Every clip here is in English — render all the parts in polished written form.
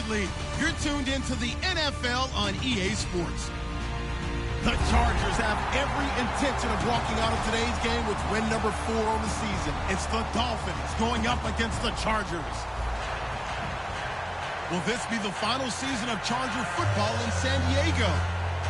Absolutely. You're tuned into the NFL on EA Sports. The Chargers have every intention of walking out of today's game with win number 4 on the season. It's the Dolphins going up against the Chargers. Will this be the final season of Charger football in San Diego?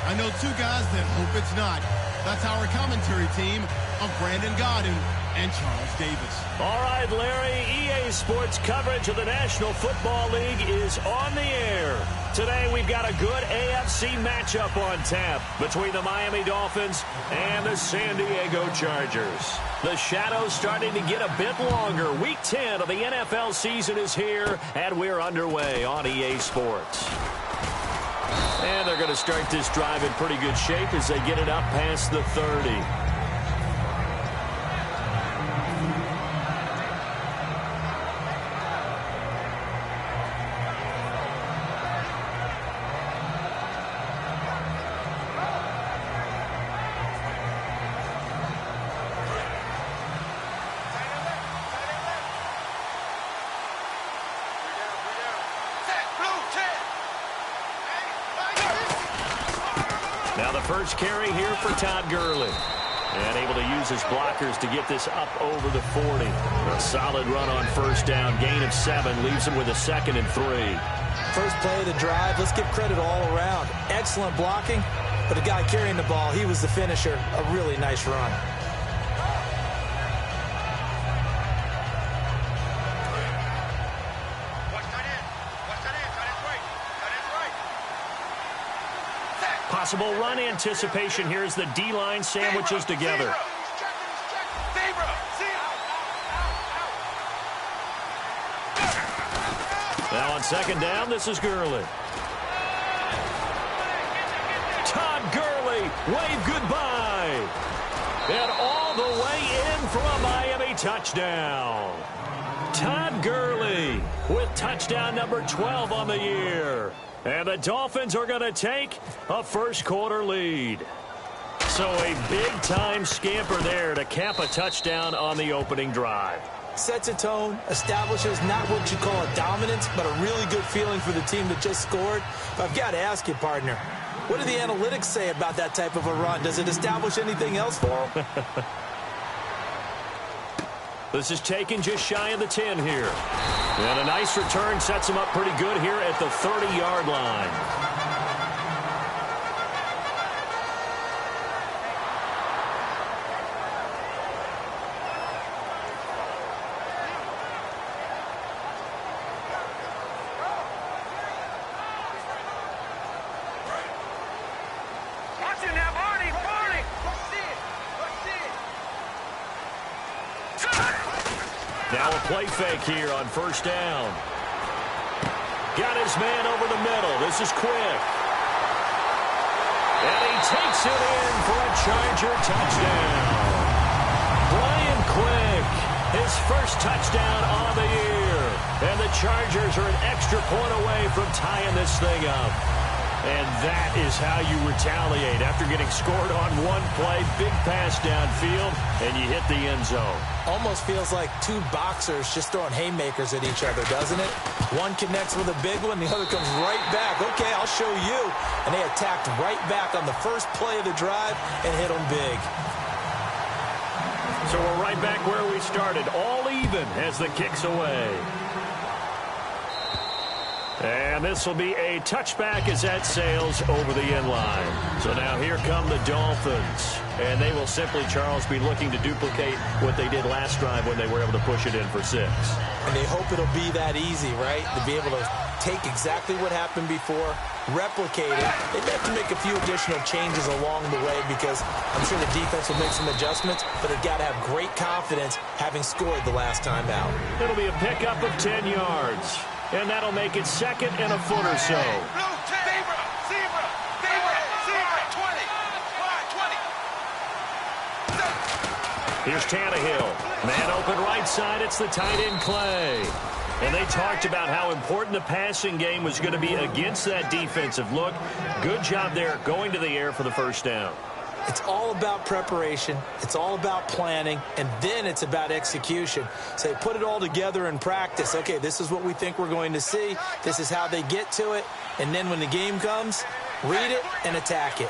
I know two guys that hope it's not. That's our commentary team of Brandon Godden and Charles Davis. All right, Larry, EA Sports coverage of the National Football League is on the air. Today we've got a good AFC matchup on tap between the Miami Dolphins and the San Diego Chargers. The shadows starting to get a bit longer. Week 10 of the NFL season is here, and we're underway on EA Sports. And they're going to start this drive in pretty good shape as they get it up past the 30. Now the first carry here for Todd Gurley. And able to use his blockers to get this up over the 40. A solid run on first down. Gain of 7. Leaves him with a 2nd and 3. First play of the drive. Let's give credit all around. Excellent blocking. But the guy carrying the ball, he was the finisher. A really nice run. Possible run anticipation here as the D-line sandwiches together. Now on second down, this is Gurley. Todd Gurley, wave goodbye. And all the way in for a Miami touchdown. Todd Gurley with touchdown number 12 on the year. And the Dolphins are going to take a first-quarter lead. So a big-time scamper there to cap a touchdown on the opening drive. Sets a tone, establishes not what you call a dominance, but a really good feeling for the team that just scored. But I've got to ask you, partner, what do the analytics say about that type of a run? Does it establish anything else for them? This is taken just shy of the 10 here. And a nice return sets him up pretty good here at the 30-yard line. Now a play fake here on first down. Got his man over the middle. This is Quick. And he takes it in for a Charger touchdown. Brian Quick, his first touchdown on the year. And the Chargers are an extra point away from tying this thing up. And that is how you retaliate after getting scored on one play. Big pass downfield, and you hit the end zone. Almost feels like two boxers just throwing haymakers at each other, doesn't it? One connects with a big one, the other comes right back. Okay, I'll show you. And they attacked right back on the first play of the drive and hit them big. So we're right back where we started, all even as the kick's away. And this will be a touchback as that sails over the end line. So now here come the Dolphins. And they will simply, Charles, be looking to duplicate what they did last drive when they were able to push it in for 6. And they hope it'll be that easy, right? To be able to take exactly what happened before, replicate it. They have to make a few additional changes along the way because I'm sure the defense will make some adjustments, but they've got to have great confidence having scored the last time out. It'll be a pickup of 10 yards. And that'll make it 2nd and a foot or so. Here's Tannehill. Man open right side. It's the tight end Clay. And they talked about how important the passing game was going to be against that defensive look. Good job there going to the air for the first down. It's all about preparation. It's all about planning, and then it's about execution. So they put it all together in practice. Okay, this is what we think we're going to see. This is how they get to it. And then when the game comes, read it and attack it.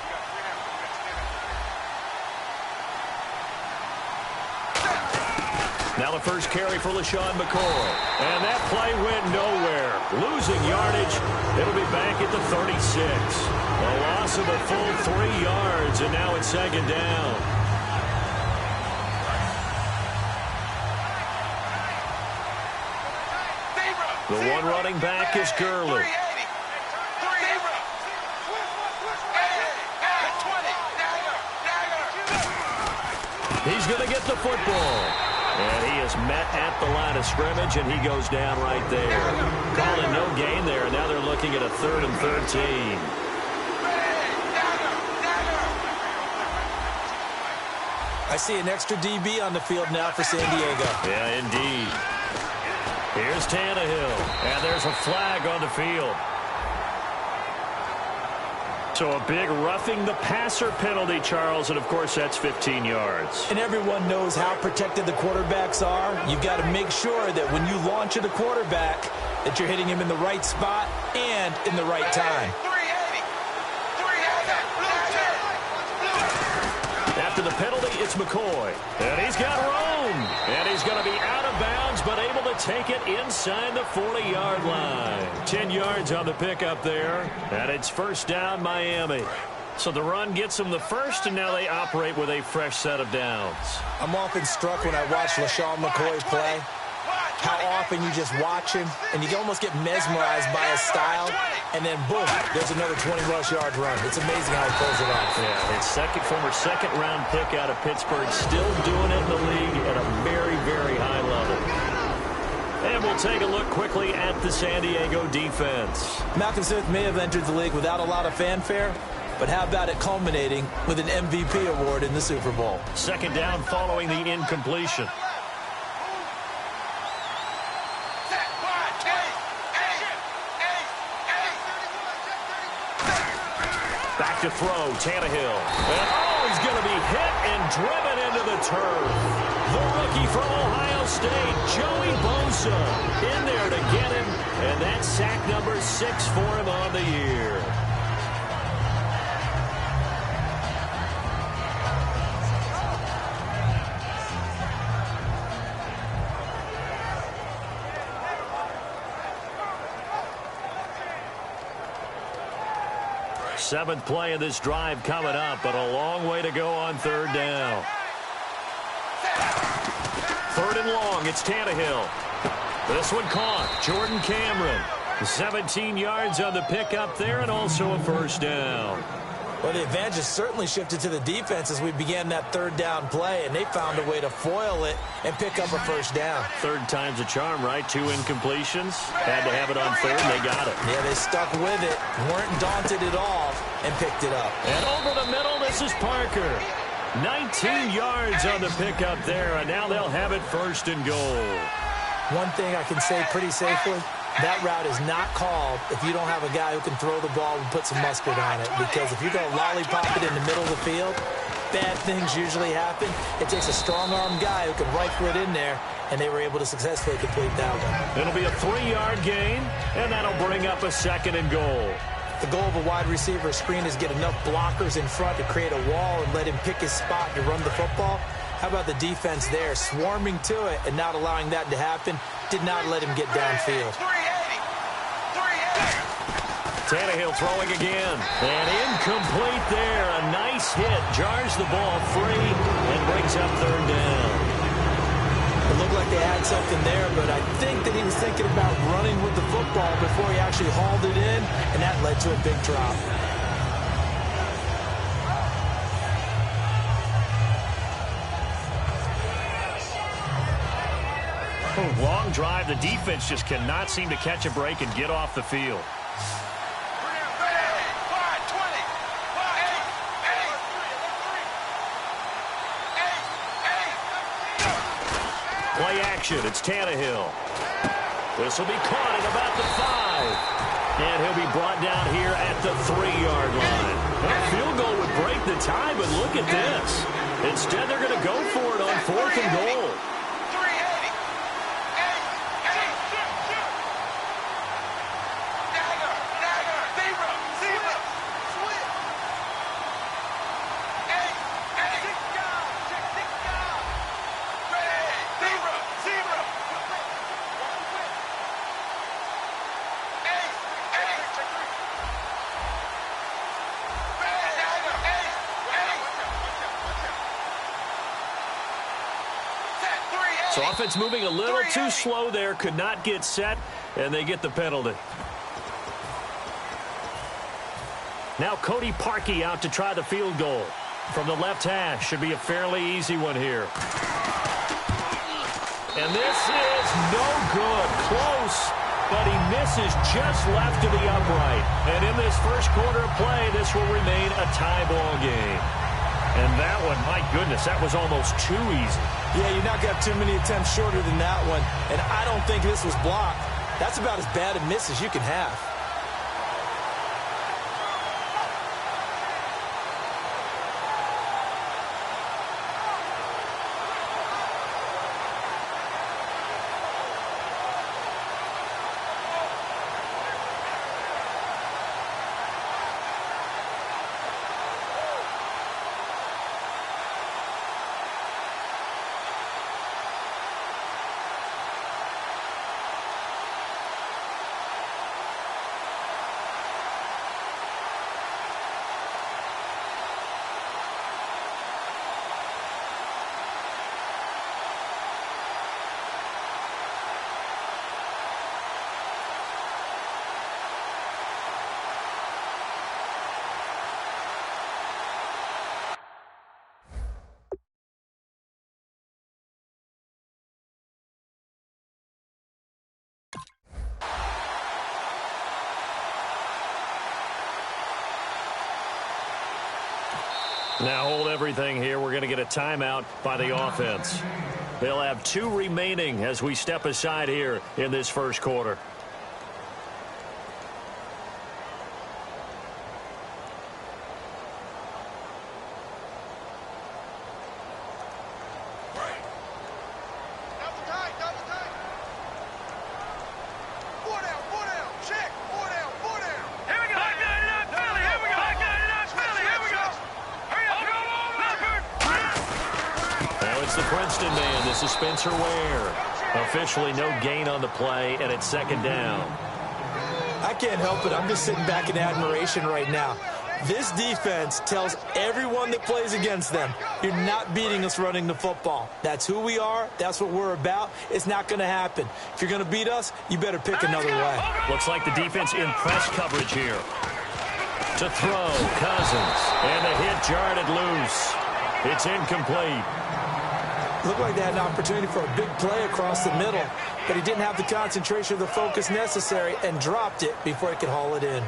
Now the first carry for LaShawn McCoy. And that play went nowhere. Losing yardage. It'll be back at the 36. A loss of a full 3 yards, and now it's second down. The one running back is Gurley. He's going to get the football. And he is met at the line of scrimmage, and he goes down right there. Calling no gain there, and now they're looking at a 3rd and 13. I see an extra DB on the field now for San Diego. Yeah, indeed. Here's Tannehill, and there's a flag on the field. So a big roughing the passer penalty, Charles, and of course that's 15 yards. And everyone knows how protected the quarterbacks are. You've got to make sure that when you launch at a quarterback that you're hitting him in the right spot and in the right time. After the penalty, it's McCoy. And he's got room. And he's going to be out of bounds, but able to take it inside the 40-yard line. 10 yards on the pickup there. And it's first down, Miami. So the run gets them the first, and now they operate with a fresh set of downs. I'm often struck when I watch LaShawn McCoy play, how often you just watch him, and you can almost get mesmerized by his style, and then, boom, there's another 20-plus yard run. It's amazing how he pulls it off. Yeah, his former second-round pick out of Pittsburgh, still doing it in the league at a very, very high level. And we'll take a look quickly at the San Diego defense. Malcolm Smith may have entered the league without a lot of fanfare, but how about it culminating with an MVP award in the Super Bowl? Second down following the incompletion. Back to throw, Tannehill. And he's going to be hit and driven into the turf. The rookie from Ohio State, Joey Bosa, in there to get him. And that's sack number 6 for him on the year. Seventh play of this drive coming up, but a long way to go on third down. Third and long, it's Tannehill. This one caught. Jordan Cameron. 17 yards on the pickup there, and also a first down. Well, the advantage has certainly shifted to the defense as we began that third down play, and they found a way to foil it and pick up a first down. Third time's a charm, right? 2 incompletions. Had to have it on third, and they got it. Yeah, they stuck with it, weren't daunted at all, and picked it up. And over the middle, this is Parker. 19 yards on the pickup there, and now they'll have it first and goal. One thing I can say pretty safely, that route is not called if you don't have a guy who can throw the ball and put some mustard on it. Because if you're going to lollipop it in the middle of the field, bad things usually happen. It takes a strong-arm guy who can rifle it in there, and they were able to successfully complete that one. It'll be a 3-yard gain, and that'll bring up a second and goal. The goal of a wide receiver screen is get enough blockers in front to create a wall and let him pick his spot to run the football. How about the defense there, swarming to it and not allowing that to happen? Did not let him get downfield. Tannehill throwing again. And incomplete there. A nice hit. Jars the ball free and brings up third down. It looked like they had something there, but I think that he was thinking about running with the football before he actually hauled it in, and that led to a big drop. Long drive. The defense just cannot seem to catch a break and get off the field. Play action. It's Tannehill. This will be caught at about the 5. And he'll be brought down here at the 3-yard line. Well, a field goal would break the tie, but look at this. Instead, they're going to go for it on 4th and goal. So offense moving a little too slow there, could not get set, and they get the penalty. Now Cody Parkey out to try the field goal. From the left hash, should be a fairly easy one here. And this is no good. Close, but he misses just left of the upright. And in this first quarter of play, this will remain a tie ball game. And that one, my goodness, that was almost too easy. Yeah, you're not got too many attempts shorter than that one. And I don't think this was blocked. That's about as bad a miss as you can have. Now hold everything here. We're going to get a timeout by the offense. They'll have 2 remaining as we step aside here in this first quarter. Spencer Ware. Officially no gain on the play, and it's 2nd down. I can't help it. I'm just sitting back in admiration right now. This defense tells everyone that plays against them, you're not beating us running the football. That's who we are. That's what we're about. It's not going to happen. If you're going to beat us, you better pick another way. Looks like the defense in press coverage here. To throw, Cousins. And the hit jarred it loose. It's incomplete. Looked like they had an opportunity for a big play across the middle, but he didn't have the concentration or the focus necessary and dropped it before he could haul it in.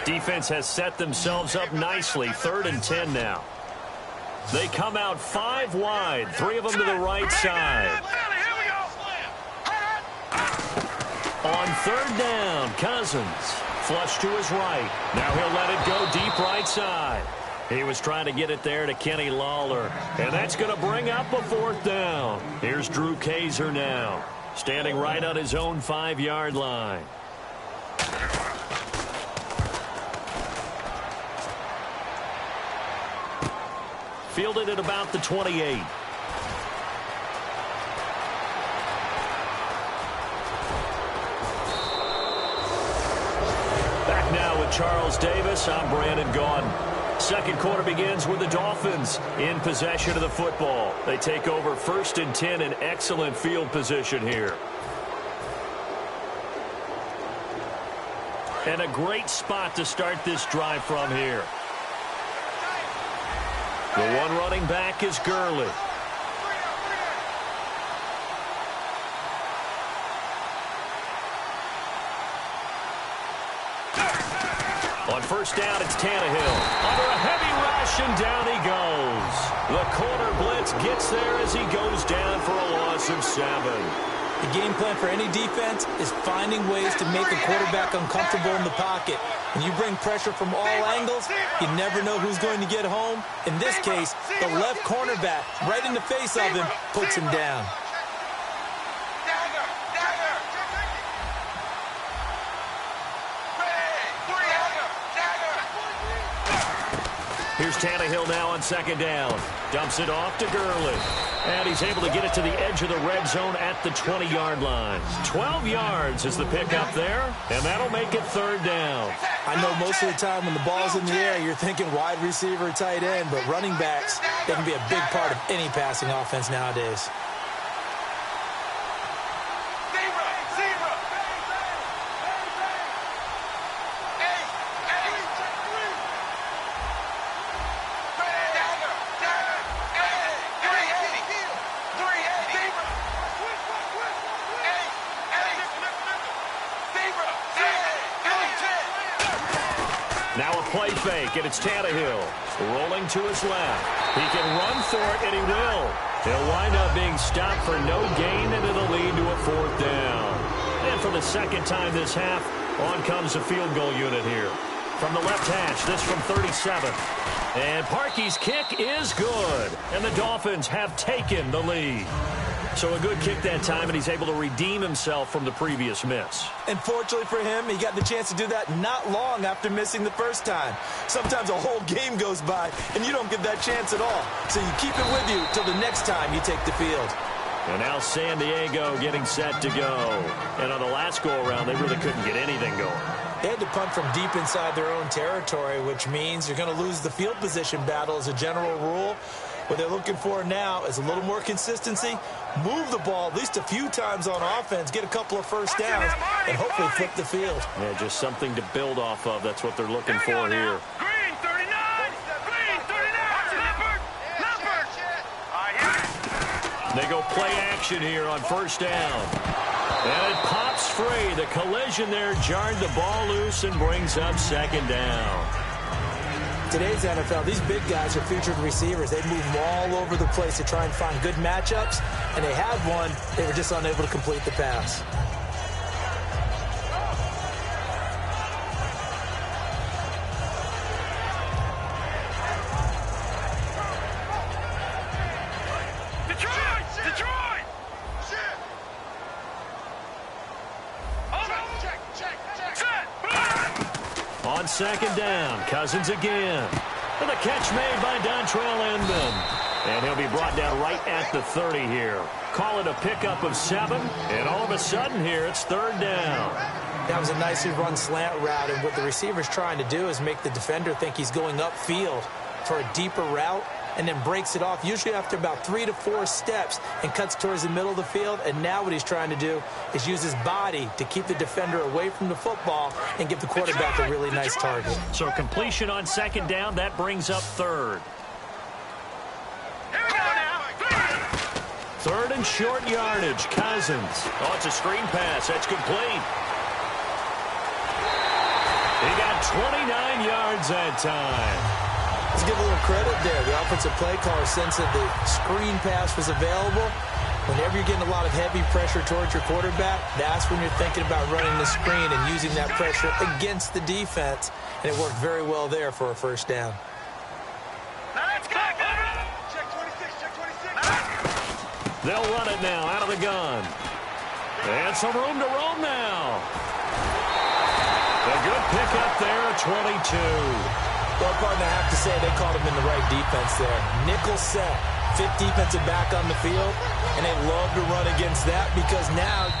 Defense has set themselves up nicely. 3rd and 10 now. They come out 5 wide, 3 of them to the right side. On 3rd down, Cousins. Flush to his right. Now he'll let it go deep right side. He was trying to get it there to Kenny Lawler. And that's going to bring up a 4th down. Here's Drew Kaiser now. Standing right on his own 5-yard line. Fielded at about the 28. Now with Charles Davis, I'm Brandon Gaudin. Second quarter begins with the Dolphins in possession of the football. They take over 1st and 10 in excellent field position here. And a great spot to start this drive from here. The one running back is Gurley. On 1st down, it's Tannehill. Under a heavy rush, and down he goes. The corner blitz gets there as he goes down for a loss of 7. The game plan for any defense is finding ways to make the quarterback uncomfortable in the pocket. When you bring pressure from all angles, you never know who's going to get home. In this case, the left cornerback, right in the face of him, puts him down. Here's Tannehill now on 2nd down. Dumps it off to Gurley. And he's able to get it to the edge of the red zone at the 20-yard line. 12 yards is the pickup there, and that'll make it 3rd down. I know most of the time when the ball's in the air, you're thinking wide receiver, tight end, but running backs, they can be a big part of any passing offense nowadays. Now a play fake, and it's Tannehill rolling to his left. He can run for it, and he will. He'll wind up being stopped for no gain, and it'll lead to a 4th down. And for the 2nd time this half, on comes a field goal unit here. From the left hash, this from 37. And Parkey's kick is good, and the Dolphins have taken the lead. So a good kick that time, and he's able to redeem himself from the previous miss. And fortunately for him, he got the chance to do that not long after missing the first time. Sometimes a whole game goes by, and you don't get that chance at all. So you keep it with you till the next time you take the field. And now San Diego getting set to go. And on the last go-around, they really couldn't get anything going. They had to punt from deep inside their own territory, which means you're going to lose the field position battle as a general rule. What they're looking for now is a little more consistency, move the ball at least a few times on offense, get a couple of first downs, and hopefully flip the field. Yeah, just something to build off of. That's what they're looking for here. Green 39! Green 39! Leopard! They go play action here on 1st down. And it pops free. The collision there jarred the ball loose and brings up 2nd down. Today's NFL, these big guys are featured receivers. They move all over the place to try and find good matchups, and they had one. They were just unable to complete the pass. Detroit! On 2nd down, Cousins again. And the catch made by Dontrell Inman. And he'll be brought down right at the 30 here. Call it a pickup of 7, and all of a sudden here it's 3rd down. That was a nicely run slant route, and what the receiver's trying to do is make the defender think he's going upfield for a deeper route, and then breaks it off, usually after about 3 to 4 steps, and cuts towards the middle of the field. And now what he's trying to do is use his body to keep the defender away from the football and give the quarterback a really nice target. So completion on 2nd down, that brings up 3rd. Here we go now! 3rd and short yardage, Cousins. Oh, it's a screen pass. That's complete. He got 29 yards that time. Let's give a little credit there. The offensive play caller sensed that the screen pass was available. Whenever you're getting a lot of heavy pressure towards your quarterback, that's when you're thinking about running the screen and using that pressure against the defense. And it worked very well there for a 1st down. Now let's go! Check 26, check 26. They'll run it now out of the gun. And some room to roam now. A good pickup there at 22. Well, partner, I have to say they caught him in the right defense there. Nickel set, 5th defensive back on the field, and they love to run against that because now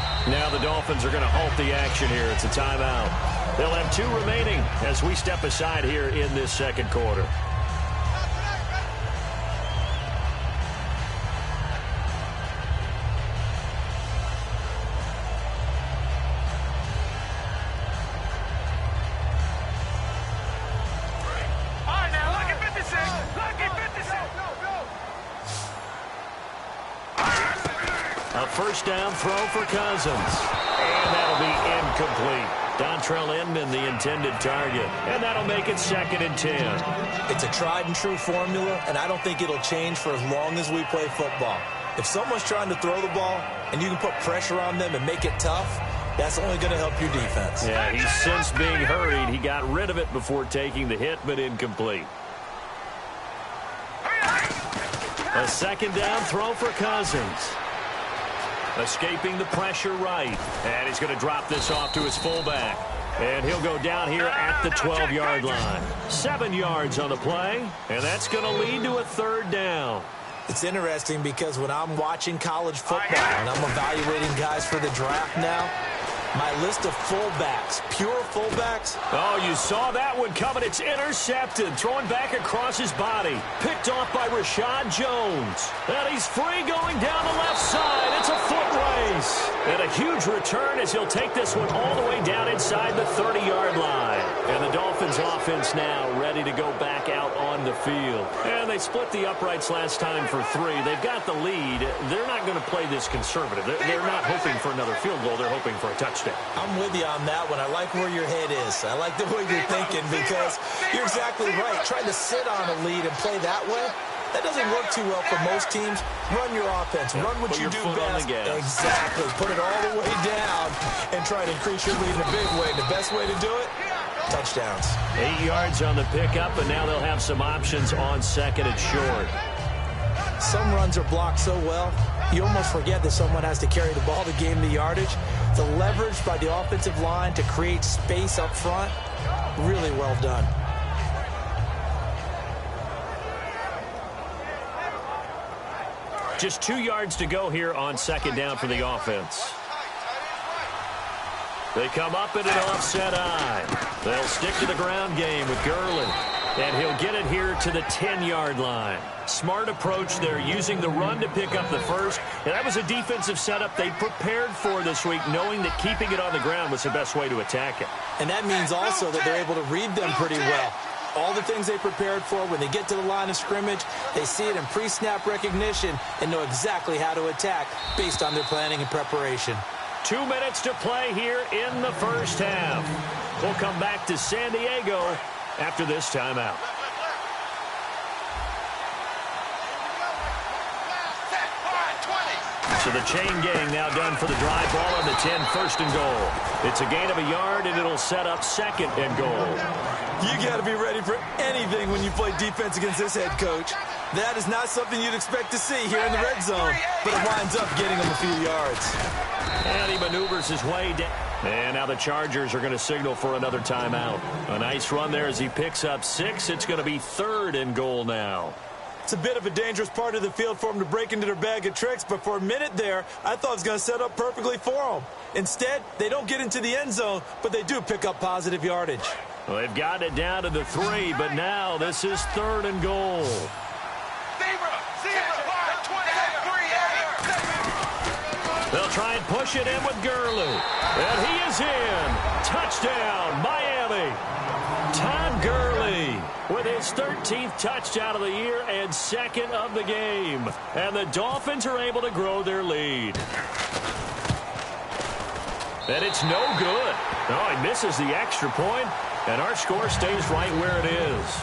the Dolphins are going to halt the action here. It's a timeout. They'll have 2 remaining as we step aside here in this 2nd quarter. A 1st down throw for Cousins. And that'll be incomplete. Dontrell Inman, the intended target. And that'll make it 2nd and 10. It's a tried-and-true formula, and I don't think it'll change for as long as we play football. If someone's trying to throw the ball and you can put pressure on them and make it tough, that's only going to help your defense. Yeah, he's since being hurried. He got rid of it before taking the hit, but incomplete. A 2nd down throw for Cousins. Escaping the pressure right. And he's going to drop this off to his fullback. And he'll go down here at the 12-yard line. 7 yards on the play, and that's going to lead to a 3rd down. It's interesting because when I'm watching college football and I'm evaluating guys for the draft now, my list of fullbacks, pure fullbacks. Oh, you saw that one coming. It's intercepted. Thrown back across his body. Picked off by Rashad Jones. And he's free going down the left side. It's a foot race. And a huge return as he'll take this one all the way down inside the 30-yard line. And the Dolphins offense now ready to go back out on the field. And they split the uprights last time for 3. They've got the lead. They're not going to play this conservative. They're not hoping for another field goal. They're hoping for a touchdown. I'm with you on that one. I like where your head is. I like the way you're thinking because you're exactly right. Trying to sit on a lead and play that way, that doesn't work too well for most teams. Run your offense. Run what you do best. Exactly. Put it all the way down and try to increase your lead in a big way. The best way to do it, touchdowns. 8 yards on the pickup, and now they'll have some options on 2nd and short. Some runs are blocked so well, you almost forget that someone has to carry the ball to gain the yardage. The leverage by the offensive line to create space up front, really well done. Just 2 yards to go here on 2nd down for the offense. They come up in an offset eye. They'll stick to the ground game with Gurley. And he'll get it here to the 10-yard line. Smart approach there, using the run to pick up the first. And that was a defensive setup they prepared for this week, knowing that keeping it on the ground was the best way to attack it. And that means also that they're able to read them pretty well. All the things they prepared for, when they get to the line of scrimmage, they see it in pre-snap recognition and know exactly how to attack based on their planning and preparation. 2 minutes to play here in the first half. We'll come back to San Diego after this timeout. So the chain gang now done for the drive ball on the 10, 1st and goal. It's a gain of a yard, and it'll set up 2nd and goal. You got to be ready for anything when you play defense against this head coach. That is not something you'd expect to see here in the red zone, but it winds up getting him a few yards. And he maneuvers his way down. And now the Chargers are going to signal for another timeout. A nice run there as he picks up 6. It's going to be 3rd and goal now. It's a bit of a dangerous part of the field for them to break into their bag of tricks, but for a minute there, I thought it was going to set up perfectly for them. Instead, they don't get into the end zone, but they do pick up positive yardage. Well, they've got it down to the 3, but now this is 3rd and goal. They'll try and push it in with Gurley. And he is in. Touchdown, Miami. Todd Gurley with his 13th touchdown of the year and 2nd of the game. And the Dolphins are able to grow their lead. And it's no good. Oh, he misses the extra point, and our score stays right where it is.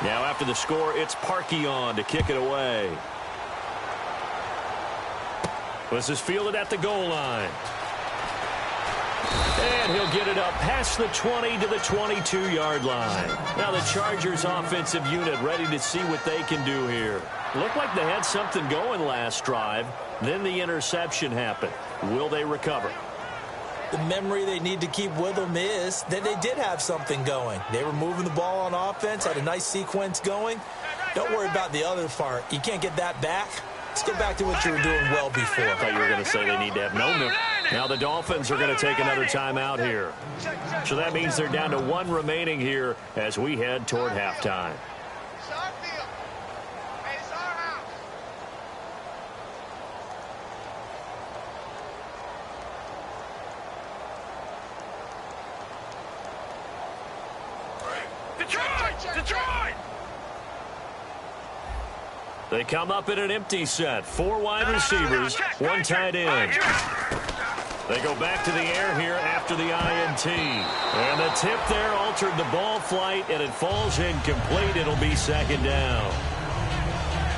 Now after the score, it's Parkey on to kick it away. This is fielded at the goal line. And he'll get it up past the 20 to the 22-yard line. Now the Chargers offensive unit ready to see what they can do here. Looked like they had something going last drive. Then the interception happened. Will they recover? The memory they need to keep with them is that they did have something going. They were moving the ball on offense, had a nice sequence going. Don't worry about the other part. You can't get that back. Let's get back to what you were doing well before. I thought you were going to say they need to have no memory. Now the Dolphins are going to take another timeout here. So that means they're down to 1 remaining here as we head toward halftime. Detroit! They come up in an empty set. 4 wide receivers, 1 tight end. They go back to the air here after the INT. And the tip there altered the ball flight, and it falls incomplete. It'll be second down.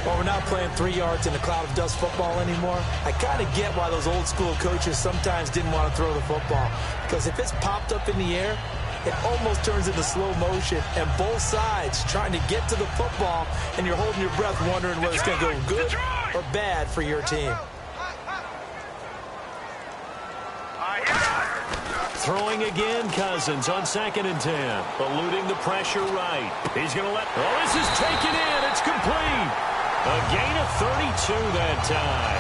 Well, we're not playing 3 yards in a cloud of dust football anymore. I kind of get why those old school coaches sometimes didn't want to throw the football. Because if it's popped up in the air, it almost turns into slow motion. And both sides trying to get to the football, and you're holding your breath wondering whether it's going to go good or bad for your team. Throwing again, Cousins on 2nd and 10. Eluding the pressure right. He's going to let... Oh, this is taken in. It's complete. A gain of 32 that time.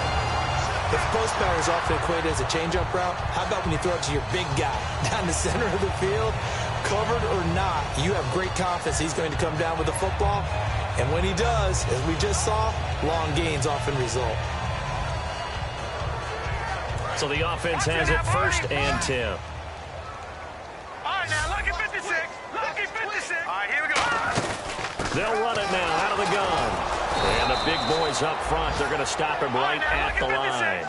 If post power is often equated as a change-up route, how about when you throw it to your big guy down the center of the field? Covered or not, you have great confidence he's going to come down with the football. And when he does, as we just saw, long gains often result. So the offense has it 1st and 10. All right, now, lucky 56. Lucky 56. All right, here we go. They'll run it now out of the gun. And the big boys up front, they're going to stop him right at the line.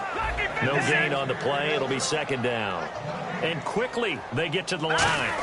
No gain on the play. It'll be 2nd down. And quickly, they get to the line.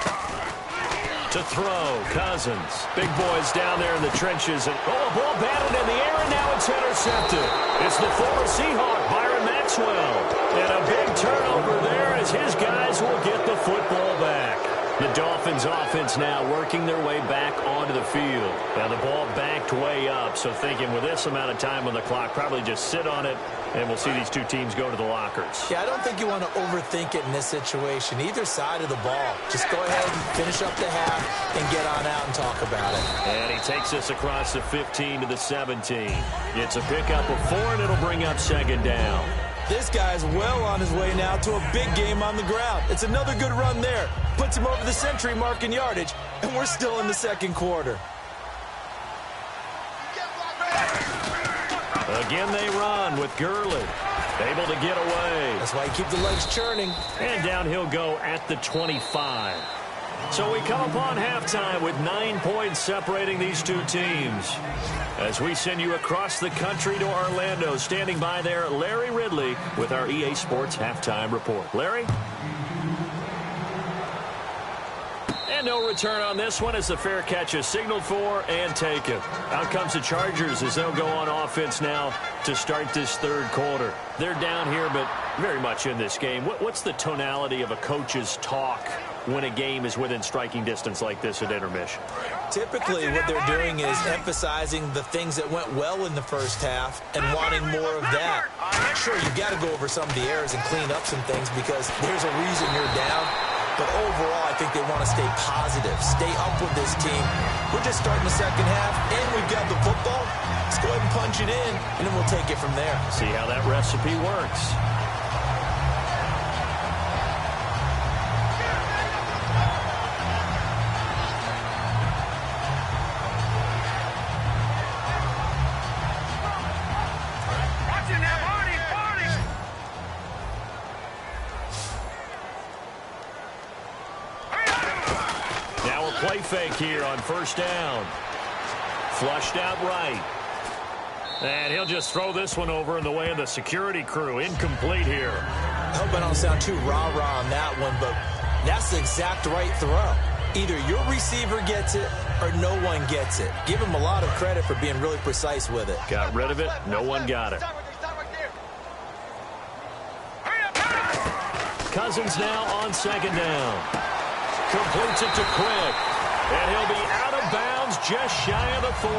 To throw, Cousins. Big boys down there in the trenches. And, oh, a ball batted in the air, and now it's intercepted. It's the former Seahawk, Byron Maxwell. And a big turnover there as his guys will get the football back. The Dolphins offense now working their way back onto the field. Now the ball backed way up, so thinking with this amount of time on the clock, probably just sit on it, and we'll see these two teams go to the lockers. Yeah, I don't think you want to overthink it in this situation. Either side of the ball. Just go ahead and finish up the half and get on out and talk about it. And he takes us across the 15 to the 17. It's a pickup of 4, and it'll bring up 2nd down. This guy's well on his way now to a big game on the ground. It's another good run there. Puts him over the century mark in yardage, and we're still in the 2nd quarter. Again they run with Gurley. Able to get away. That's why you keep the legs churning. And down he'll go at the 25. So we come upon halftime with 9 points separating these two teams. As we send you across the country to Orlando, standing by there, Larry Ridley with our EA Sports Halftime Report. Larry? And no return on this one as the fair catch is signaled for and taken. Out comes the Chargers as they'll go on offense now to start this 3rd quarter. They're down here, but very much in this game. What's the tonality of a coach's talk when a game is within striking distance like this at intermission? Typically, what they're doing is emphasizing the things that went well in the first half and wanting more of that. Sure, you've got to go over some of the errors and clean up some things because there's a reason you're down. But overall, I think they want to stay positive, stay up with this team. We're just starting the 2nd half, and we've got the football. Let's go ahead and punch it in, and then we'll take it from there. See how that recipe works. Play fake here on 1st down. Flushed out right. And he'll just throw this one over in the way of the security crew. Incomplete here. I hope I don't sound too rah-rah on that one, but that's the exact right throw. Either your receiver gets it or no one gets it. Give him a lot of credit for being really precise with it. Got rid of it. No one got it. Cousins now on 2nd down. Completes it to Quick. And he'll be out of bounds just shy of the 40.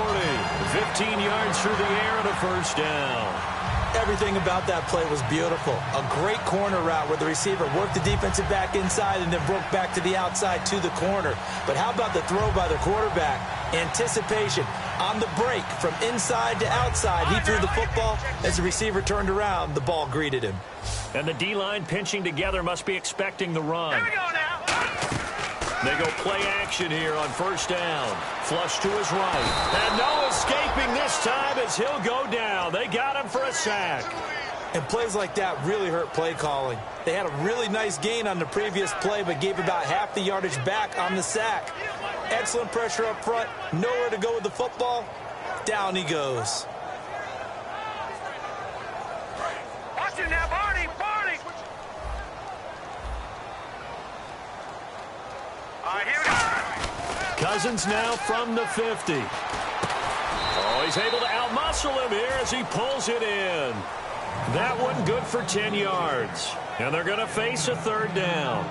15 yards through the air and a 1st down. Everything about that play was beautiful. A great corner route where the receiver worked the defensive back inside and then broke back to the outside to the corner. But how about the throw by the quarterback? Anticipation on the break from inside to outside. He threw the football. As the receiver turned around, the ball greeted him. And the D-line pinching together must be expecting the run. Here we go now. They go play action here on 1st down. Flush to his right. And no escaping this time as he'll go down. They got him for a sack. And plays like that really hurt play calling. They had a really nice gain on the previous play, but gave about half the yardage back on the sack. Excellent pressure up front. Nowhere to go with the football. Down he goes. Watch it now, Barney. right, here we go. Cousins now from the 50. Oh, he's able to outmuscle him here as he pulls it in. That one good for 10 yards. And they're going to face a third down.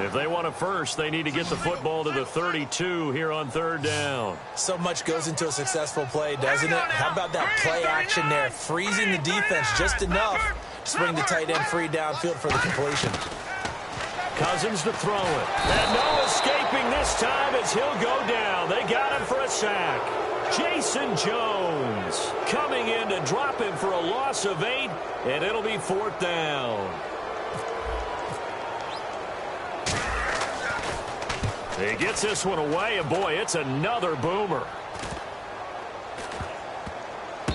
If they want a first, they need to get the football to the 32 here on third down. So much goes into a successful play, doesn't it? How about that play action there? Freezing the defense just enough to bring the tight end free downfield for the completion. Cousins to throw it. And no escaping this time as he'll go down. They got him for a sack. Jason Jones coming in to drop him for a loss of 8, and it'll be fourth down. He gets this one away, and boy, it's another boomer.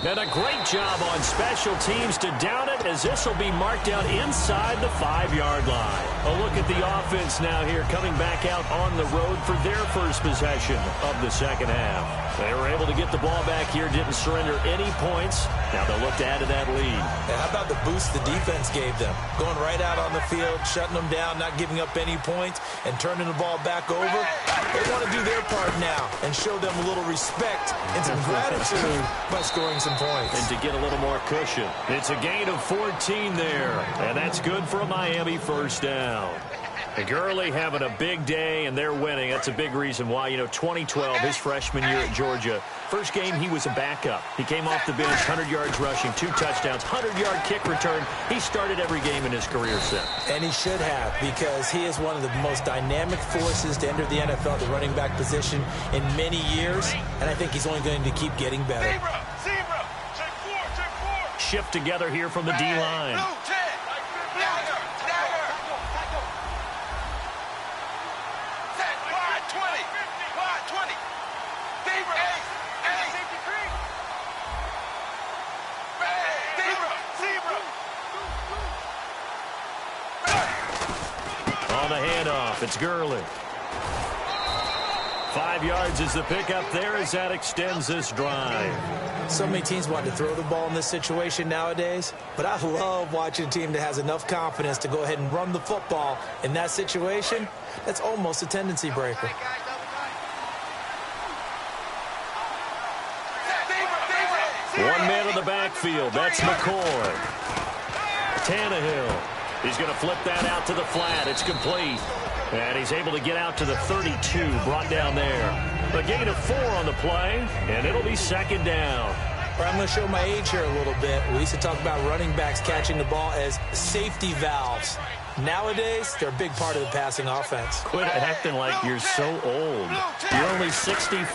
And a great job on special teams to down it, as this will be marked out inside the 5-yard line. A look at the offense now here, coming back out on the road for their first possession of the second half. They were able to get the ball back here, didn't surrender any points. Now they'll look to add to that lead. And how about the boost the defense gave them? Going right out on the field, shutting them down, not giving up any points, and turning the ball back over. They want to do their part now and show them a little respect and some gratitude by scoring some points. And to get a little more cushion. It's a gain of 14 there, and that's good for a Miami first down. Gurley having a big day, and they're winning. That's a big reason why. 2012, his freshman year at Georgia, first game he was a backup. He came off the bench, 100 yards rushing, 2 touchdowns, 100-yard kick return. He started every game in his career set. And he should have, because he is one of the most dynamic forces to enter the NFL, the running back position, in many years. And I think he's only going to keep getting better. Zebra, check 4. Shift together here from the D-line. Blue 10. On the handoff, it's Gurley. 5 yards is the pickup there as that extends this drive. So many teams want to throw the ball in this situation nowadays, but I love watching a team that has enough confidence to go ahead and run the football in that situation. That's almost a tendency breaker. One man in the backfield. That's McCoy. Tannehill. He's going to flip that out to the flat. It's complete. And he's able to get out to the 32, brought down there. A gain of 4 on the play, and it'll be second down. I'm going to show my age here a little bit. We used to talk about running backs catching the ball as safety valves. Nowadays, they're a big part of the passing offense. Quit acting like you're so old. You're only 65.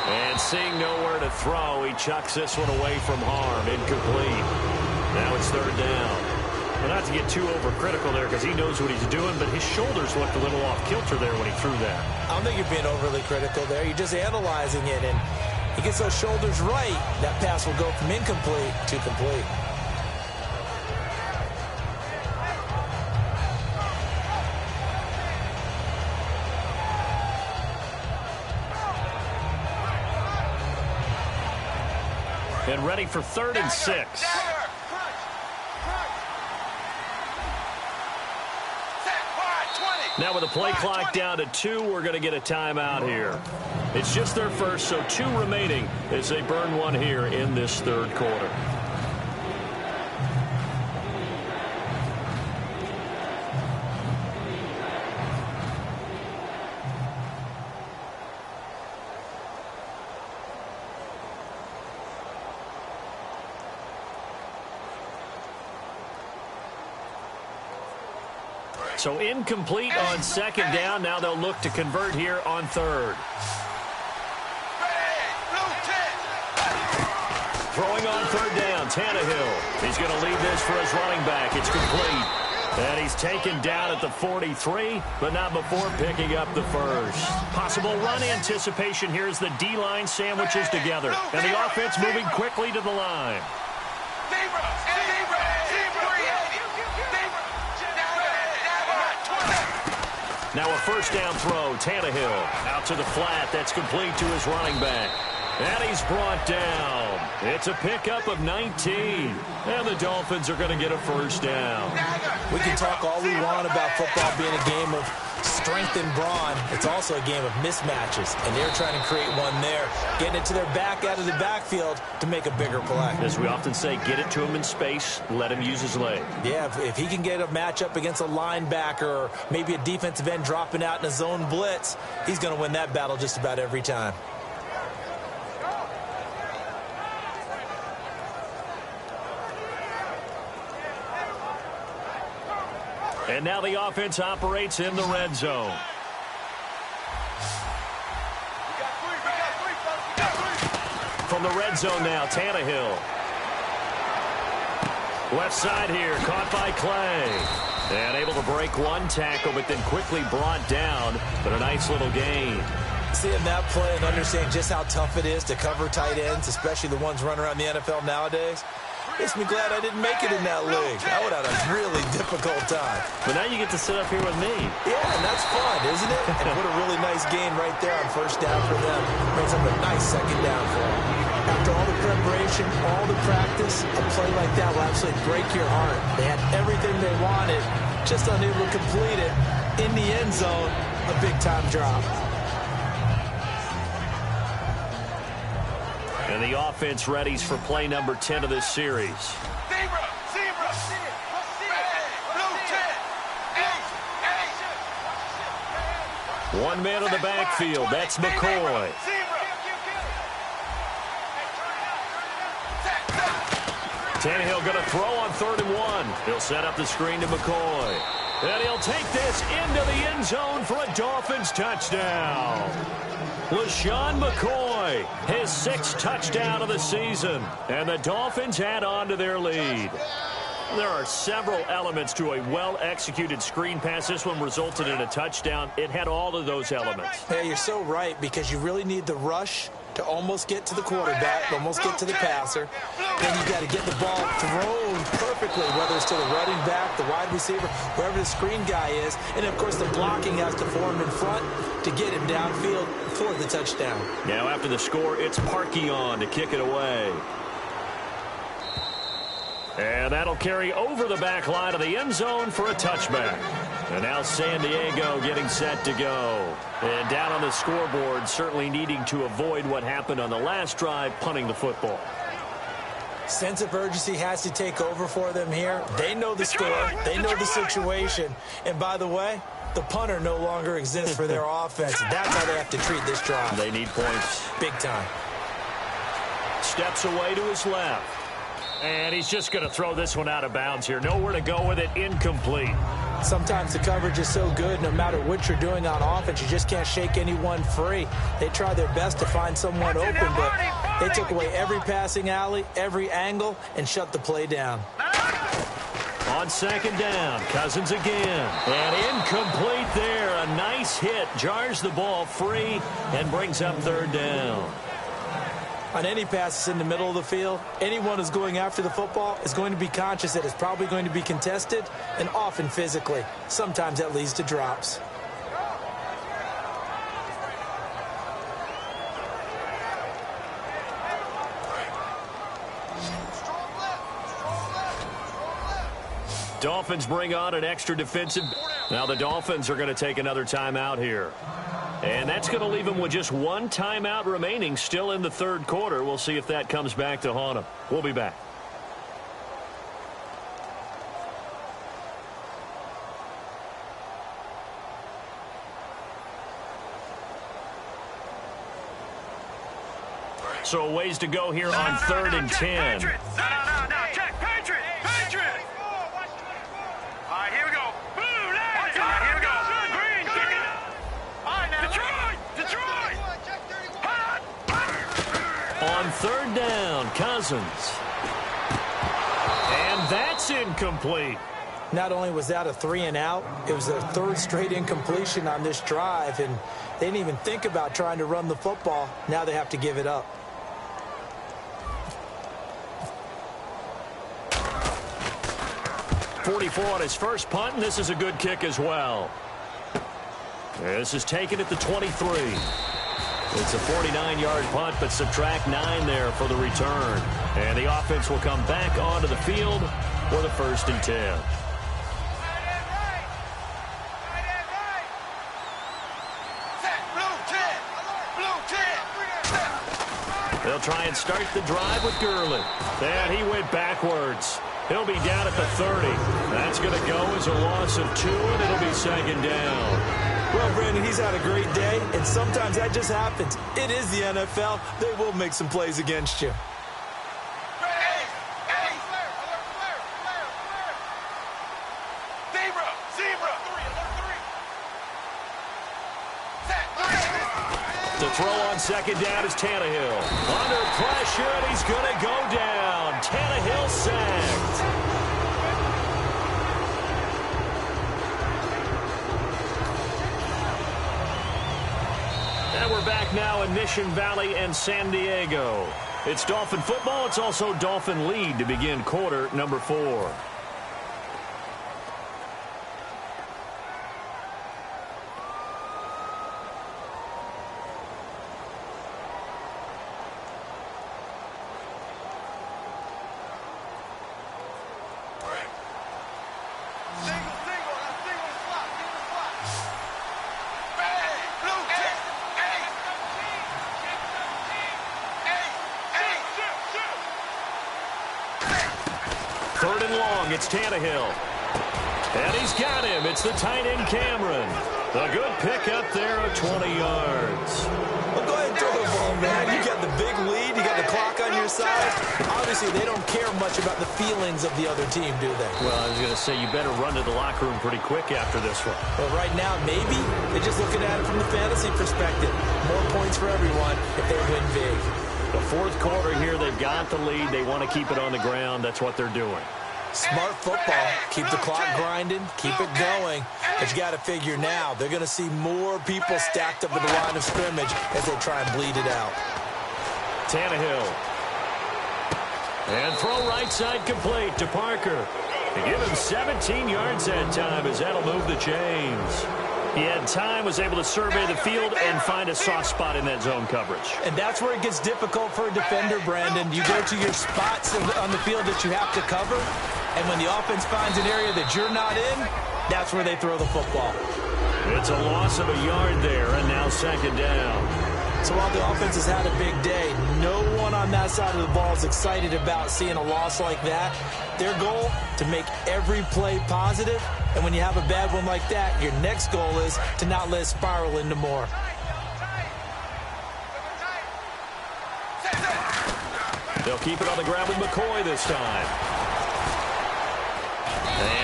And seeing nowhere to throw, he chucks this one away from harm. Incomplete. Now it's third down. And not to get too overcritical there because he knows what he's doing, but his shoulders looked a little off kilter there when he threw that. I don't think you're being overly critical there. You're just analyzing it, and he gets those shoulders right. That pass will go from incomplete to complete. And ready for 3rd and 6. Now with the play clock down to 2, we're going to get a timeout here. It's just their first, so 2 remaining as they burn one here in this third quarter. So incomplete on second down. Now they'll look to convert here on third. Throwing on third down, Tannehill. He's going to lead this for his running back. It's complete. And he's taken down at the 43, but not before picking up the first. Possible run anticipation here as the D-line sandwiches together. And the offense moving quickly to the line. Now a first down throw. Tannehill out to the flat. That's complete to his running back. And he's brought down. It's a pickup of 19. And the Dolphins are going to get a first down. We can talk all we want about football being a game of strength and brawn. It's also a game of mismatches, and they're trying to create one there, getting it to their back out of the backfield to make a bigger play. As we often say, get it to him in space, let him use his leg. Yeah, if he can get a matchup against a linebacker or maybe a defensive end dropping out in a zone blitz, he's going to win that battle just about every time. And now the offense operates in the red zone. From the red zone now, Tannehill. Left side here, caught by Clay. And able to break one tackle, but then quickly brought down. But a nice little gain. Seeing that play and understanding just how tough it is to cover tight ends, especially the ones running around the NFL nowadays, makes me glad I didn't make it in that league. I would have had a really difficult time. But now you get to sit up here with me. Yeah, and that's fun, isn't it? And what a really nice gain right there on first down for them. Brings up a nice second down for them. After all the preparation, all the practice, a play like that will absolutely break your heart. They had everything they wanted, just unable to complete it. In the end zone, a big-time drop. And the offense readies for play number 10 of this series. Zebra! Blue 10! One man in the backfield. That's McCoy. Tannehill going to throw on 3rd and 1. He'll set up the screen to McCoy. And he'll take this into the end zone for a Dolphins touchdown. LaShawn McCoy, his 6th touchdown of the season. And the Dolphins add on to their lead. There are several elements to a well-executed screen pass. This one resulted in a touchdown. It had all of those elements. Yeah, you're so right, because you really need the rush to almost get to the quarterback, almost get to the passer. Then you got to get the ball thrown perfectly, whether it's to the running back, the wide receiver, wherever the screen guy is. And, of course, the blocking has to form in front to get him downfield for the touchdown. Now, after the score, it's Parkey on to kick it away. And that'll carry over the back line of the end zone for a touchback. And now San Diego getting set to go. And down on the scoreboard, certainly needing to avoid what happened on the last drive, punting the football. Sense of urgency has to take over for them here. They know the score. They know the situation. And by the way, the punter no longer exists for their offense. That's how they have to treat this drive. They need points. Big time. Steps away to his left. And he's just going to throw this one out of bounds here. Nowhere to go with it. Incomplete. Sometimes the coverage is so good, no matter what you're doing on offense, you just can't shake anyone free. They try their best to find someone open, but they took away every passing alley, every angle, and shut the play down. On 2nd down, Cousins again. And incomplete there. A nice hit. Jars the ball free and brings up 3rd down. On any passes in the middle of the field, anyone who's going after the football is going to be conscious that it's probably going to be contested, and often physically. Sometimes that leads to drops. Dolphins bring on an extra defensive. Now the Dolphins are going to take another timeout here. And that's going to leave them with just one timeout remaining still in the 3rd quarter. We'll see if that comes back to haunt them. We'll be back. So a ways to go here on 3rd and 10. No, check, Patriot! All right, here we go. Blue, left. All right, here we go. Green, kick it. All right, now. Detroit! On 3rd down, Cousins. And that's incomplete. Not only was that a 3-and-out, it was their 3rd straight incompletion on this drive, and they didn't even think about trying to run the football. Now they have to give it up. .44 on his first punt, and this is a good kick as well. This is taken at the 23. It's a 49-yard punt, but subtract 9 there for the return. And the offense will come back onto the field for the 1st and 10. They'll try and start the drive with Gurley. And he went backwards. He'll be down at the 30. That's going to go as a loss of 2, and it'll be 2nd down. Well, Brandon, he's had a great day, and sometimes that just happens. It is the NFL. They will make some plays against you. To throw on 2nd down is Tannehill. Under pressure, and he's going to go down. Tannehill sacked. And we're back now in Mission Valley and San Diego. It's Dolphin football. It's also Dolphin lead to begin quarter number 4. It's Tannehill. And he's got him. It's the tight end, Cameron. A good pickup there of 20 yards. Well, go ahead and throw the ball, man. You got the big lead. You got the clock on your side. Obviously, they don't care much about the feelings of the other team, do they? Well, I was going to say, you better run to the locker room pretty quick after this one. Well, right now, maybe. They're just looking at it from the fantasy perspective. More points for everyone if they win big. The 4th quarter here, they've got the lead. They want to keep it on the ground. That's what they're doing. Smart football. Keep the clock grinding. Keep it going. But you got to figure now, they're going to see more people stacked up at the line of scrimmage as they try and bleed it out. Tannehill. And throw right side complete to Parker. They give him 17 yards that time as that'll move the chains. He had time, was able to survey the field and find a soft spot in that zone coverage. And that's where it gets difficult for a defender, Brandon. You go to your spots on the field that you have to cover, and when the offense finds an area that you're not in, that's where they throw the football. It's a loss of a yard there, and now 2nd down. So while the offense has had a big day, no one on that side of the ball is excited about seeing a loss like that. Their goal, to make every play positive. And when you have a bad one like that, your next goal is to not let it spiral into more. They'll keep it on the ground with McCoy this time.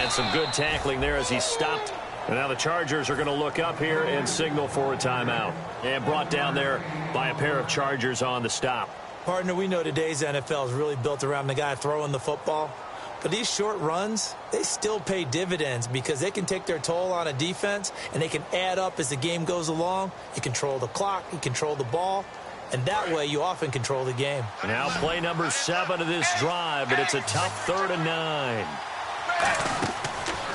And some good tackling there as he stopped. And now the Chargers are going to look up here and signal for a timeout. And brought down there by a pair of Chargers on the stop. Partner, we know today's NFL is really built around the guy throwing the football. But these short runs, they still pay dividends because they can take their toll on a defense and they can add up as the game goes along. You control the clock, you control the ball, and that way you often control the game. Now play number 7 of this drive, but it's a tough 3rd and 9.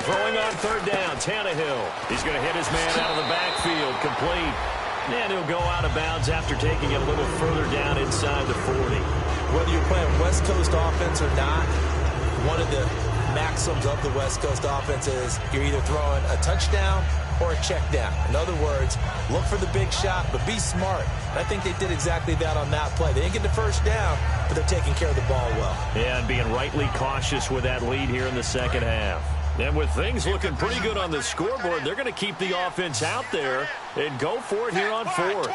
Throwing on 3rd down, Tannehill. He's going to hit his man out of the backfield, complete. And he'll go out of bounds after taking it a little further down inside the 40. Whether you're playing West Coast offense or not, one of the maxims of the West Coast offense is you're either throwing a touchdown or a check down. In other words, look for the big shot, but be smart. And I think they did exactly that on that play. They didn't get the first down, but they're taking care of the ball well. Yeah, and being rightly cautious with that lead here in the 2nd half. And with things looking pretty good on the scoreboard, they're going to keep the offense out there and go for it here on 4th.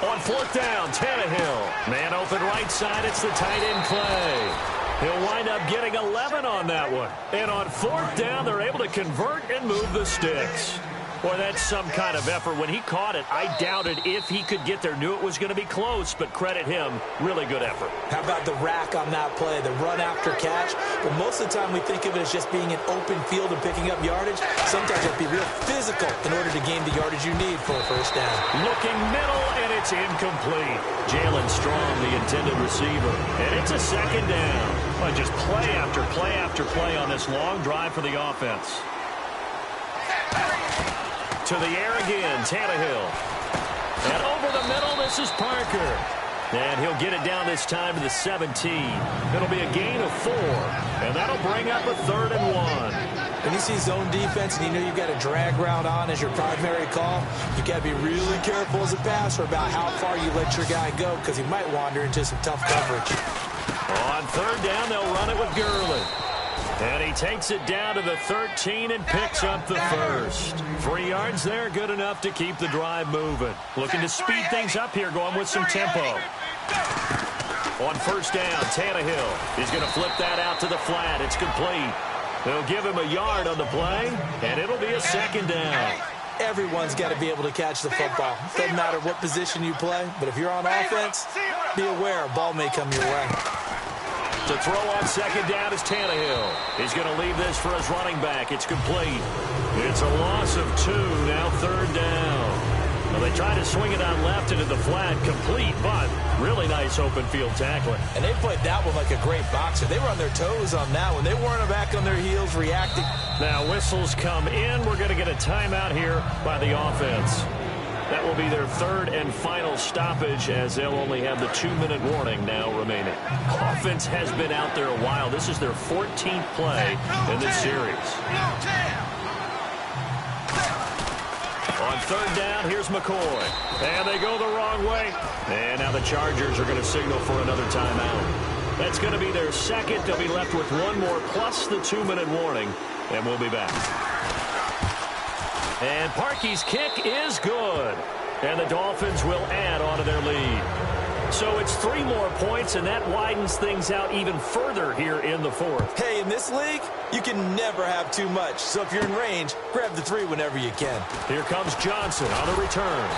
On 4th down, Tannehill. Man open right side, it's the tight end Clay. He'll wind up getting 11 on that one. And on 4th down, they're able to convert and move the sticks. Boy, that's some kind of effort. When he caught it, I doubted if he could get there. Knew it was going to be close, but credit him. Really good effort. How about the rack on that play, the run after catch? But most of the time we think of it as just being an open field and picking up yardage. Sometimes you have to be real physical in order to gain the yardage you need for a first down. Looking middle, and it's incomplete. Jalen Strong, the intended receiver. And it's a 2nd down. Well, just play after play after play on this long drive for the offense. To the air again, Tannehill. And over the middle, this is Parker. And he'll get it down this time to the 17. It'll be a gain of 4. And that'll bring up a 3rd and 1. When you see zone defense and you know you've got a drag route on as your primary call, you got to be really careful as a passer about how far you let your guy go because he might wander into some tough coverage. On 3rd down, they'll run it with Gurley. And he takes it down to the 13 and picks up the 1st. 3 yards there, good enough to keep the drive moving. Looking to speed things up here, going with some tempo. On 1st down, Tannehill. He's going to flip that out to the flat. It's complete. They'll give him a yard on the play, and it'll be a 2nd down. Everyone's got to be able to catch the football. Doesn't matter what position you play, but if you're on offense, be aware a ball may come your way. To throw on 2nd down is Tannehill. He's going to leave this for his running back. It's complete. It's a loss of 2, now 3rd down. Well, they try to swing it on left into the flat, complete, but really nice open field tackling. And they played that one like a great boxer. They were on their toes on that one. They weren't back on their heels reacting. Now whistles come in. We're going to get a timeout here by the offense. That will be their 3rd and final stoppage as they'll only have the 2-minute warning now remaining. Offense has been out there a while. This is their 14th play in this series. On 3rd down, here's McCoy. And they go the wrong way. And now the Chargers are going to signal for another timeout. That's going to be their 2nd. They'll be left with 1 more plus the 2-minute warning. And we'll be back. And Parkey's kick is good. And the Dolphins will add on to their lead. So it's 3 more points, and that widens things out even further here in the 4th. Hey, in this league, you can never have too much. So if you're in range, grab the 3 whenever you can. Here comes Johnson on the return.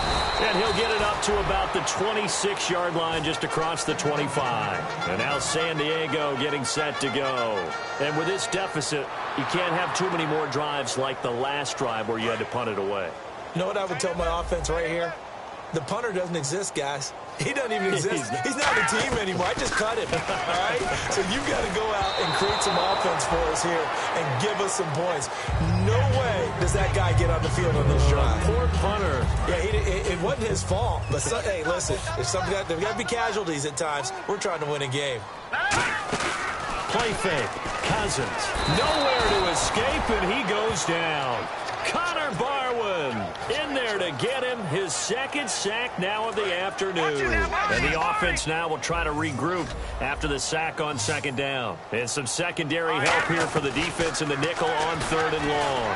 And he'll get it up to about the 26-yard line just across the 25. And now San Diego getting set to go. And with this deficit, you can't have too many more drives like the last drive where you had to punt it away. You know what I would tell my offense right here? The punter doesn't exist, guys. He doesn't even exist. He's not a team anymore. I just cut him, all right? So you've got to go out and create some offense for us here and give us some points. No way does that guy get on the field on this drive. Poor punter. Yeah, it wasn't his fault. But, hey, listen, there's got to be casualties at times. We're trying to win a game. Play fake. Cousins. Nowhere to escape, and he goes down. Connor Barwin in there to get him his 2nd sack now of the afternoon. And the offense now will try to regroup after the sack on 2nd down. And some secondary help here for the defense in the nickel on 3rd and long.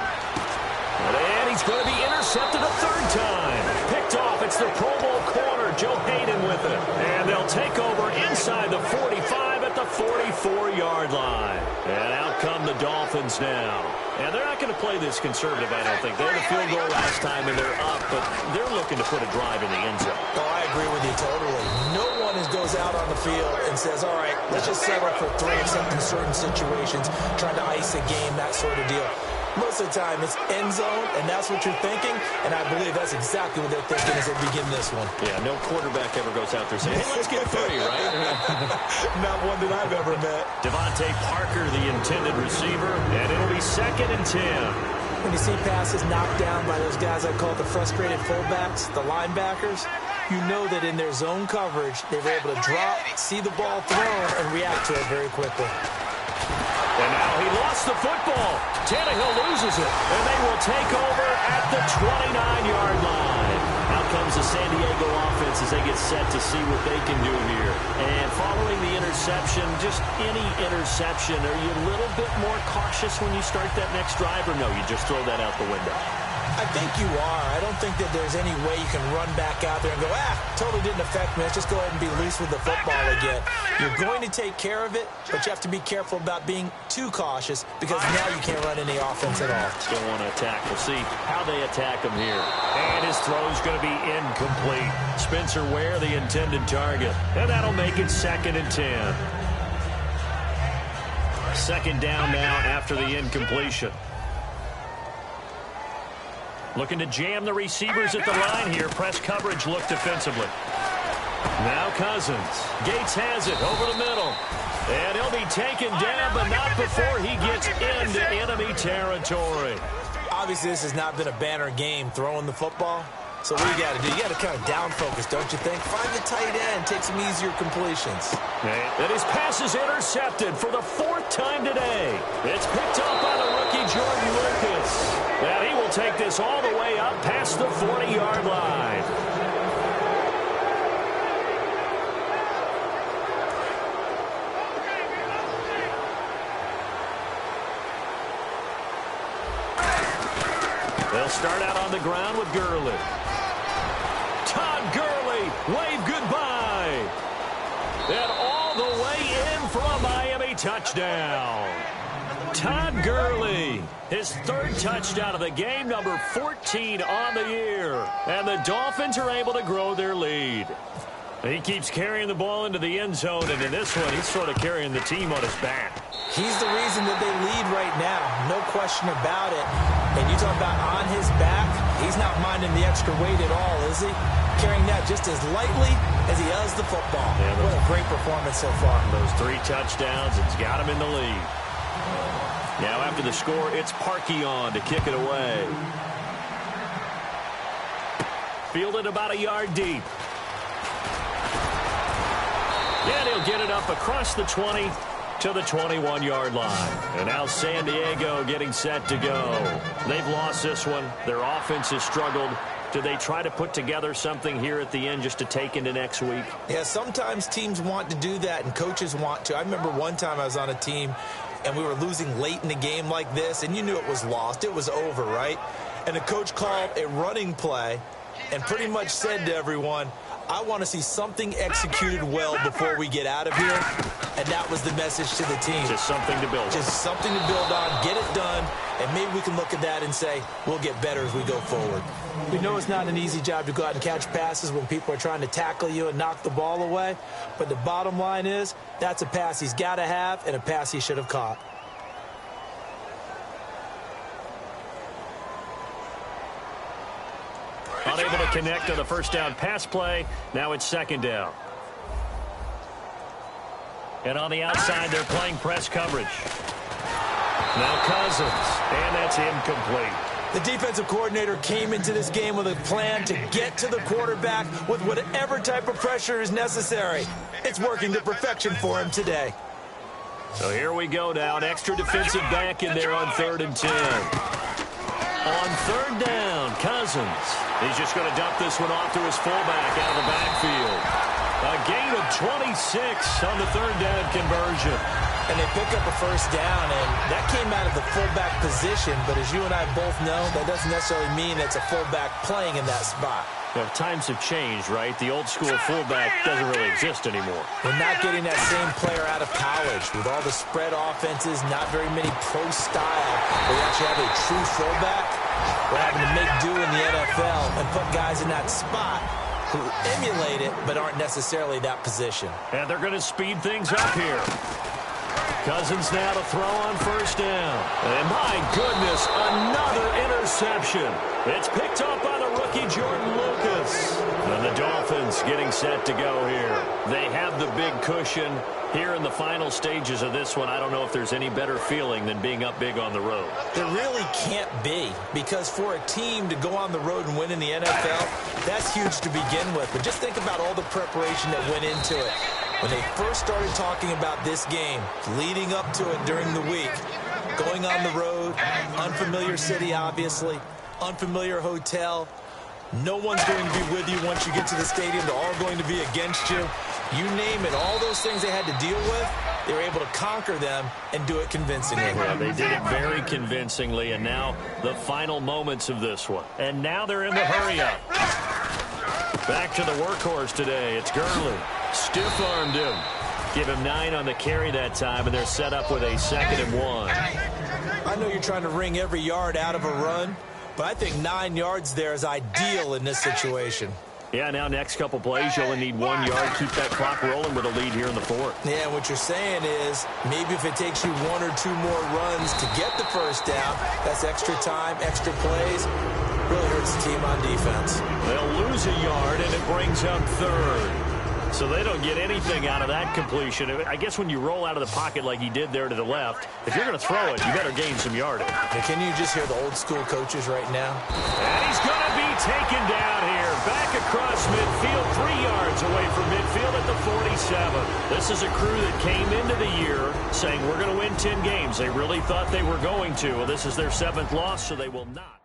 And he's going to be intercepted a 3rd time. Picked off. It's the Pro Bowl corner, Joe Hayden with it. And they'll take over inside the 45 at the 44-yard line. And out come the Dolphins now. And they're not going to play this conservative, I don't think. They had a field goal last time, and they're up, but they're looking to put a drive in the end zone. Oh, I agree with you totally. No one goes out on the field and says, all right, let's just settle for 3, except in certain situations, trying to ice a game, that sort of deal. Most of the time, it's end zone, and that's what you're thinking, and I believe that's exactly what they're thinking as they begin this one. Yeah, no quarterback ever goes out there saying, hey, let's get 3, right? Not one that I've ever met. Devontae Parker, the intended receiver, and it'll be 2nd and 10. When you see passes knocked down by those guys I call the frustrated fullbacks, the linebackers, you know that in their zone coverage, they were able to drop, see the ball thrown, and react to it very quickly. And now he lost the football. Tannehill loses it. And they will take over at the 29-yard line. Out comes the San Diego offense as they get set to see what they can do here. And following the interception, just any interception, are you a little bit more cautious when you start that next drive, or no, you just throw that out the window? I think you are. I don't think that there's any way you can run back out there and go, totally didn't affect me. Let's just go ahead and be loose with the football again. You're going to take care of it, but you have to be careful about being too cautious because now you can't run any offense at all. Still want to attack. We'll see how they attack him here. And his throw's going to be incomplete. Spencer Ware, the intended target. And that'll make it 2nd and 10. 2nd down now after the incompletion. Looking to jam the receivers at the line here. Press coverage look defensively. Now Cousins. Gates has it over the middle. And he'll be taken down, but not before he gets into enemy territory. Obviously, this has not been a banner game throwing the football. So what you got to do? You got to kind of down focus, don't you think? Find the tight end, take some easier completions. And his pass is intercepted for the 4th time today. It's picked up by the rookie Jordan Lucas. And he will take this all the way up past the 40-yard line. They'll start out on the ground with Gurley. Todd Gurley, wave goodbye. And all the way in for a Miami touchdown. Todd Gurley, his 3rd touchdown of the game, number 14 on the year. And the Dolphins are able to grow their lead. He keeps carrying the ball into the end zone, and in this one, he's sort of carrying the team on his back. He's the reason that they lead right now, no question about it. And you talk about on his back, he's not minding the extra weight at all, is he? Carrying that just as lightly as he does the football. Yeah, what a great performance so far. Those 3 touchdowns, it's got him in the lead. Now after the score, it's Parkey on to kick it away. Fielded about a yard deep. And he'll get it up across the 20 to the 21-yard line. And now San Diego getting set to go. They've lost this one. Their offense has struggled. Do they try to put together something here at the end just to take into next week? Yeah, sometimes teams want to do that and coaches want to. I remember one time I was on a team and we were losing late in the game like this, and you knew it was lost. It was over, right? And the coach called a running play and pretty much said to everyone, I want to see something executed well before we get out of here. And that was the message to the team. Just something to build on. Just something to build on, get it done, and maybe we can look at that and say, we'll get better as we go forward. We know it's not an easy job to go out and catch passes when people are trying to tackle you and knock the ball away. But the bottom line is, that's a pass he's got to have and a pass he should have caught. Unable to connect on the first down pass play. Now it's 2nd down. And on the outside, they're playing press coverage. Now Cousins, and that's incomplete. The defensive coordinator came into this game with a plan to get to the quarterback with whatever type of pressure is necessary. It's working to perfection for him today. So here we go now. An extra defensive back in there on 3rd and 10. On 3rd down, Cousins. He's just going to dump this one off to his fullback out of the backfield. A gain of 26 on the 3rd down conversion. And they pick up a first down, and that came out of the fullback position. But as you and I both know, that doesn't necessarily mean it's a fullback playing in that spot. Well, times have changed, right? The old school fullback doesn't really exist anymore. We're not getting that same player out of college. With all the spread offenses, not very many pro style, where you actually have a true fullback. We're having to make do in the NFL and put guys in that spot who emulate it but aren't necessarily that position. And they're going to speed things up here. Cousins now to throw on first down. And my goodness, another interception. It's picked up by the rookie Jordan Lucas. And the Dolphins getting set to go here. They have the big cushion. Here in the final stages of this one, I don't know if there's any better feeling than being up big on the road. There really can't be, because for a team to go on the road and win in the NFL, that's huge to begin with. But just think about all the preparation that went into it. When they first started talking about this game, leading up to it during the week, going on the road, unfamiliar city, obviously, unfamiliar hotel, no one's going to be with you once you get to the stadium. They're all going to be against you. You name it, all those things they had to deal with, they were able to conquer them and do it convincingly. Yeah, they did it very convincingly, and now the final moments of this one. And now they're in the hurry-up. Back to the workhorse today. It's Gurley. Stiff-armed him. Give him 9 on the carry that time, and they're set up with a 2nd and 1. I know you're trying to wring every yard out of a run, but I think 9 yards there is ideal in this situation. Yeah, now next couple plays, you'll only need 1 yard. Keep that clock rolling with a lead here in the 4th. Yeah, what you're saying is maybe if it takes you 1 or 2 more runs to get the first down, that's extra time, extra plays. Really hurts the team on defense. They'll lose a yard, and it brings up 3rd. So they don't get anything out of that completion. I guess when you roll out of the pocket like he did there to the left, if you're going to throw it, you better gain some yardage. And can you just hear the old school coaches right now? And he's going to be taken down here. Back across midfield, 3 yards away from midfield at the 47. This is a crew that came into the year saying we're going to win 10 games. They really thought they were going to. Well, this is their 7th loss, so they will not.